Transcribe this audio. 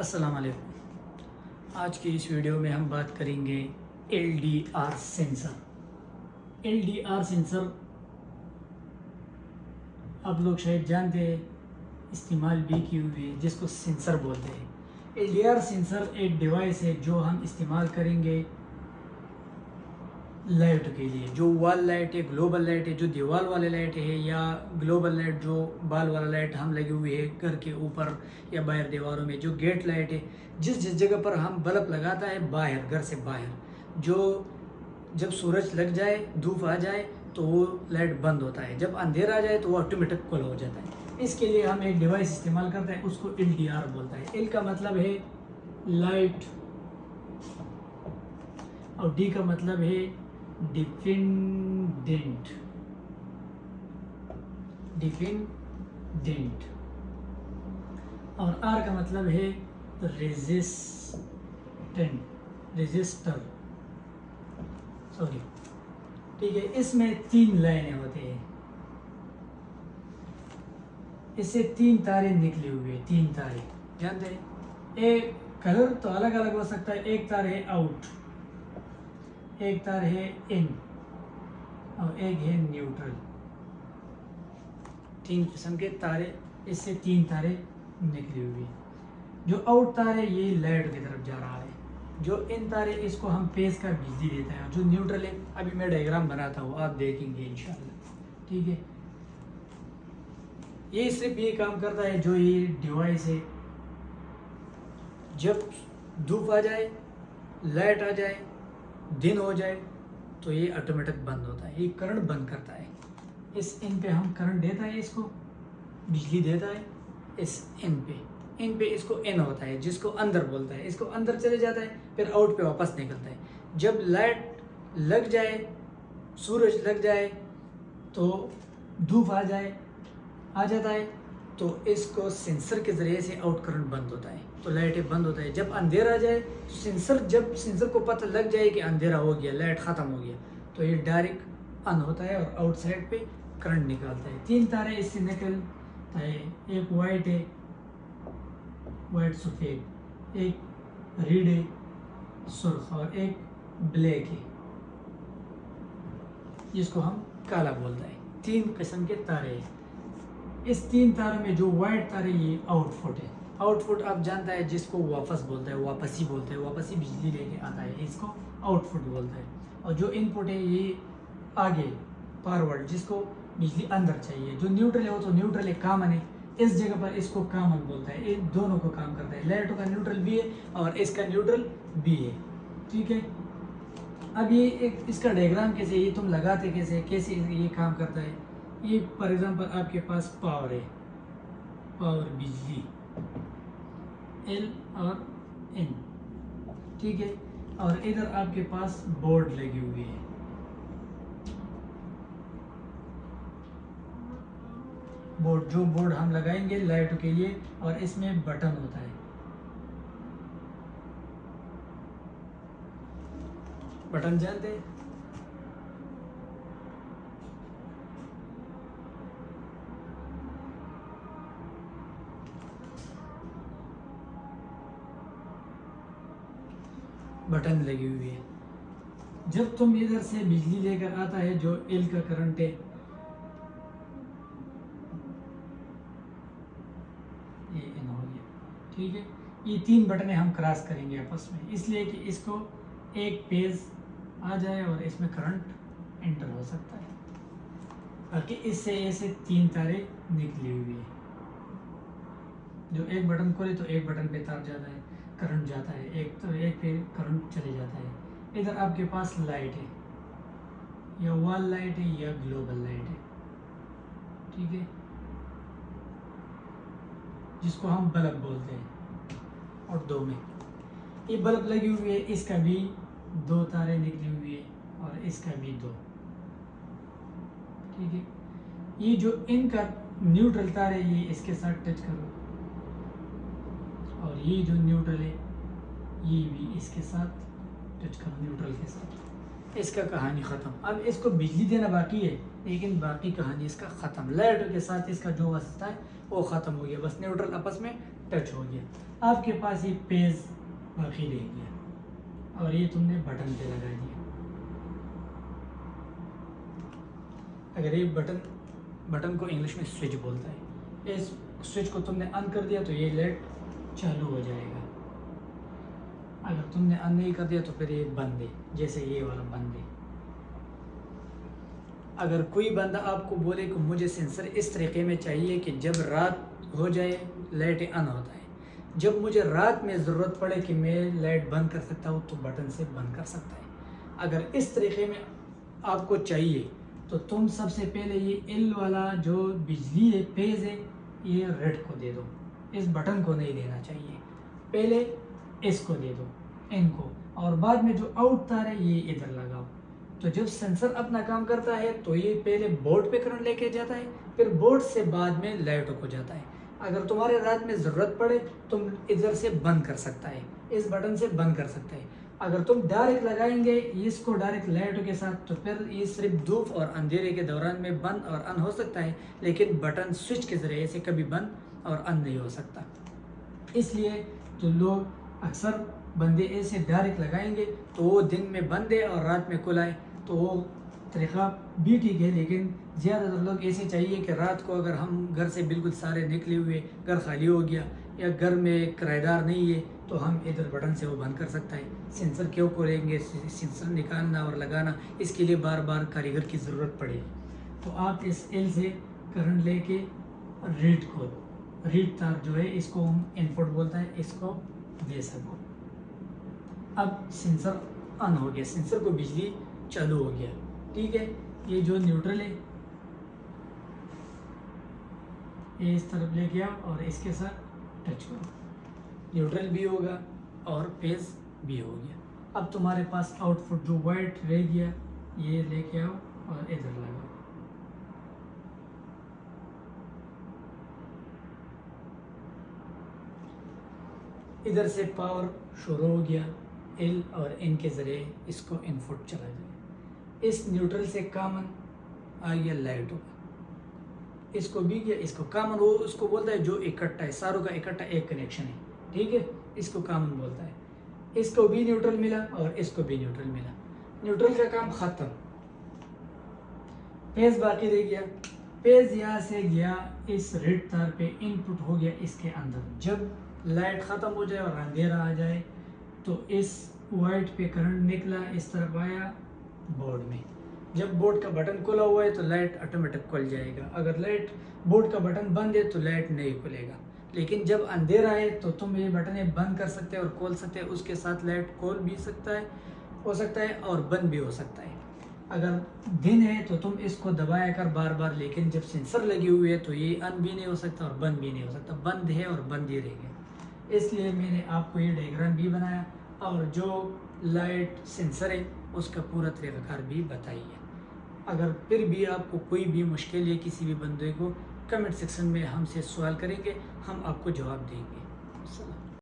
अस्सलाम वालेकुम। आज की इस वीडियो में हम बात करेंगे LDR सेंसर। LDR सेंसर आप लोग शायद जानते हैं, इस्तेमाल भी की हुई है, जिसको सेंसर बोलते हैं। LDR सेंसर एक डिवाइस है जो हम इस्तेमाल करेंगे लाइट के लिए। जो वॉल लाइट है, ग्लोबल लाइट है, जो दीवार वाले लाइट है, या ग्लोबल लाइट जो बाल वाला लाइट हम लगी हुई है घर के ऊपर या बाहर दीवारों में, जो गेट लाइट है, जिस जिस जगह पर हम बल्ब लगाता है बाहर, घर से बाहर, जो जब सूरज लग जाए, धूप आ जाए तो वो लाइट बंद होता है, जब अंधेरा आ जाए तो वो ऑटोमेटिक खुला हो जाता है। इसके लिए हम एक डिवाइस इस्तेमाल करते हैं, उसको LDR बोलता है। L का मतलब है लाइट और D का मतलब है डिफेंडेंट और R का मतलब है रेजिस्टर। सॉरी, ठीक है। इसमें 3 लाइनें होती हैं, इससे 3 तारे निकले हुए, 3 तारे जानते हैं। एक कलर तो अलग अलग हो सकता है, एक तार है आउट, एक तार है इन और एक है न्यूट्रल। 3 किस्म के तारे, इससे 3 तारे निकली हुई। जो आउट तार है ये लाइट की तरफ जा रहा है, जो इन तारे इसको हम फेस का बिजली देता है, जो न्यूट्रल है अभी मैं डायग्राम बनाता हूँ, आप देखेंगे इंशाल्लाह, ठीक है। ये सिर्फ ये काम करता है, जो ये डिवाइस है, जब धूप आ जाए, लाइट आ जाए, दिन हो जाए तो ये ऑटोमेटिक बंद होता है, ये करंट बंद करता है। इस इन पे हम करंट देता है, इसको बिजली देता है। इस इन पे इसको इन होता है, जिसको अंदर बोलता है, इसको अंदर चले जाता है, फिर आउट पे वापस निकलता है। जब लाइट लग जाए, सूरज लग जाए, तो धूप आ जाता है, तो इसको सेंसर के ज़रिए से आउट करंट बंद होता है, तो लाइटें बंद होता है। जब अंधेरा आ जाए, जब सेंसर को पता लग जाए कि अंधेरा हो गया, लाइट ख़त्म हो गया, तो ये डायरेक्ट ऑन होता है और आउटसाइड पे करंट निकालता है। 3 तारे इससे निकलता है, एक वाइट है, वाइट सफ़ेद, एक रेड है सुर्ख, और एक ब्लैक है जिसको हम काला बोलते हैं। 3 किस्म के तारे हैं। इस 3 तारों में जो वाइट तारे, ये आउटपुट है। आउटपुट आप जानता है, जिसको वापस बोलते हैं, वापसी बोलते हैं, वापसी बिजली लेके आता है, इसको आउटपुट बोलते हैं। और जो इनपुट है ये आगे फॉरवर्ड, जिसको बिजली अंदर चाहिए। जो न्यूट्रल है वो तो न्यूट्रल है, कॉमन है, इस जगह पर इसको कॉमन बोलता है। ये दोनों को काम करता है, लाइटों का न्यूट्रल भी है और इसका न्यूट्रल भी है, ठीक है। अब ये एक इसका डायग्राम कैसे, ये तुम लगाते कैसे ये काम करता है। ये फॉर एग्जांपल आपके पास पावर है, पावर बिजली L और N, ठीक है। और इधर आपके पास बोर्ड लगी हुई है, जो बोर्ड हम लगाएंगे लाइट के लिए, और इसमें बटन होता है। बटन जानते हैं, बटन लगी हुई है। जब तुम इधर से बिजली लेकर आता है, जो L का करंट है, ये इन हो गया, ठीक है। ये 3 बटनें हम क्रॉस करेंगे आपस में, इसलिए कि इसको एक पेज आ जाए और इसमें करंट एंटर हो सकता है। बाकी इससे ऐसे 3 तारे निकली हुई है, जो एक बटन खोले तो एक बटन पे तार जाता है, करंट जाता है, एक पे करंट चले जाता है। इधर आपके पास लाइट है, या वॉल लाइट है या ग्लोबल लाइट है, ठीक है, जिसको हम बल्ब बोलते हैं। और 2 में ये बल्ब लगी हुई है, इसका भी 2 तारे निकली हुई है और इसका भी 2, ठीक है। ये जो इनका न्यूट्रल तार है, ये इसके साथ टच करो, और ये जो न्यूट्रल है ये भी इसके साथ टच करो, न्यूट्रल के साथ। इसका कहानी ख़त्म। अब इसको बिजली देना बाकी है, लेकिन बाकी कहानी इसका ख़त्म। लाइट के साथ इसका जो वास्ता है वो ख़त्म हो गया, बस न्यूट्रल आपस में टच हो गया। आपके पास ये पेज बाकी रह गया और ये तुमने बटन पे लगा दिया। अगर ये बटन को इंग्लिश में स्विच बोलता है, इस स्विच को तुमने ऑन कर दिया तो ये लाइट चालू हो जाएगा। अगर तुमने ऑन नहीं कर दिया तो फिर ये बंद है, जैसे ये वाला बंद है। अगर कोई बंदा आपको बोले कि मुझे सेंसर इस तरीके में चाहिए कि जब रात हो जाए लाइट ऑन होता है, जब मुझे रात में ज़रूरत पड़े कि मैं लाइट बंद कर सकता हूँ तो बटन से बंद कर सकता है। अगर इस तरीके में आपको चाहिए तो तुम सबसे पहले ये एल वाला जो बिजली है पेज है ये रेड को दे दो, इस बटन को नहीं देना चाहिए। पहले इसको दे दो इनको, और बाद में जो आउट तार है ये इधर लगाओ। तो जब सेंसर अपना काम करता है तो ये पहले बोर्ड पे करंट लेके जाता है, फिर बोर्ड से बाद में लाइटों को जाता है। अगर तुम्हारे रात में ज़रूरत पड़े तुम इधर से बंद कर सकता है, इस बटन से बंद कर सकता है। अगर तुम डायरेक्ट लगाएंगे इसको डायरेक्ट लाइटों के साथ तो फिर ये सिर्फ धूप और अंधेरे के दौरान में बंद और ऑन हो सकता है, लेकिन बटन स्विच के ज़रिए से कभी बंद और ऑन नहीं हो सकता। इसलिए तो लोग अक्सर बंदे ऐसे डायरेक्ट लगाएंगे तो वो दिन में बंद है और रात में खुला है, तो वो तरीक़ा भी ठीक है। लेकिन ज़्यादातर लोग ऐसे चाहिए कि रात को अगर हम घर से बिल्कुल सारे निकले हुए, घर खाली हो गया या घर में किराएदार नहीं है तो हम इधर बटन से वो बंद कर सकता है। सेंसर क्यों खोलेंगे, सेंसर निकालना और लगाना इसके लिए बार बार कारीगर की ज़रूरत पड़ेगी। तो आप इस एल से करंट लेके रीड तार जो है इसको हम इनपुट बोलता है, इसको दे सको। अब सेंसर ऑन हो गया, सेंसर को बिजली चालू हो गया, ठीक है। ये जो न्यूट्रल है ये इस तरफ लेके आओ और इसके साथ टच करो, न्यूट्रल भी होगा और फेज भी हो गया। अब तुम्हारे पास आउटपुट जो वाइट रह गया ये लेके आओ और इधर लगाओ। इधर से पावर शुरू हो गया, एल और एन के ज़रिए इसको इनपुट चला जाए। इस न्यूट्रल से कॉमन आ गया लाइट होगा, इसको भी गया, इसको कॉमन वो उसको बोलता है जो इकट्ठा है, सारों का इकट्ठा एक कनेक्शन है, ठीक है, इसको कॉमन बोलता है। इसको भी न्यूट्रल मिला और इसको भी न्यूट्रल मिला, न्यूट्रल का काम ख़त्म, पेज बाकी रह गया। पेज यहाँ से गया इस रेड तार पे इनपुट हो गया इसके अंदर। जब लाइट ख़त्म हो जाए और अंधेरा आ जाए तो इस वाइट पे करंट निकला, इस तरफ आया बोर्ड में। जब बोर्ड का बटन खुला हुआ है तो लाइट ऑटोमेटिक खुल जाएगा, अगर लाइट बोर्ड का बटन बंद है तो लाइट नहीं खुलेगा। लेकिन जब अंधेरा है तो तुम ये बटनें बंद कर सकते हैं और खोल सकते हैं, उसके साथ लाइट खोल भी सकता है, हो सकता है और बंद भी हो सकता है। अगर दिन है तो तुम इसको दबाया कर बार बार, लेकिन जब सेंसर लगी हुई है तो ये ऑन भी नहीं हो सकता और बंद भी नहीं हो सकता, बंद है और बंद ही रहेगा। इसलिए मैंने आपको ये डायग्राम भी बनाया और जो लाइट सेंसर है उसका पूरा तरीक़ाकार भी बताइए। अगर फिर भी आपको कोई भी मुश्किल है किसी भी बंदे को, कमेंट सेक्शन में हमसे सवाल करेंगे, हम आपको जवाब देंगे।